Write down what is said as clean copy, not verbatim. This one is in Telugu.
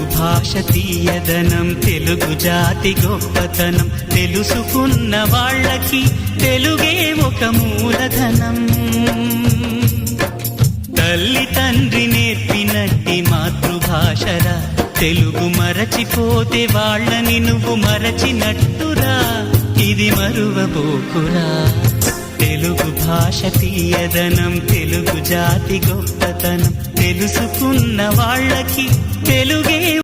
తెలుగు భాష తీయదనం, తెలుగు జాతి గొప్పతనం, తెలుసుకున్న వాళ్ళకి తెలుగే ఒక మూలధనం. తల్లి తండ్రి నేర్పినట్టి మాతృభాషరా, తెలుగు మరచిపోతే వాళ్ళని నువ్వు మరచినట్టురా, ఇది మరువబోకురా. తెలుగు భాష తీయదనం, తెలుగు జాతి గొప్పతనం, తెలుసుకున్న వాళ్ళకి తెలుగే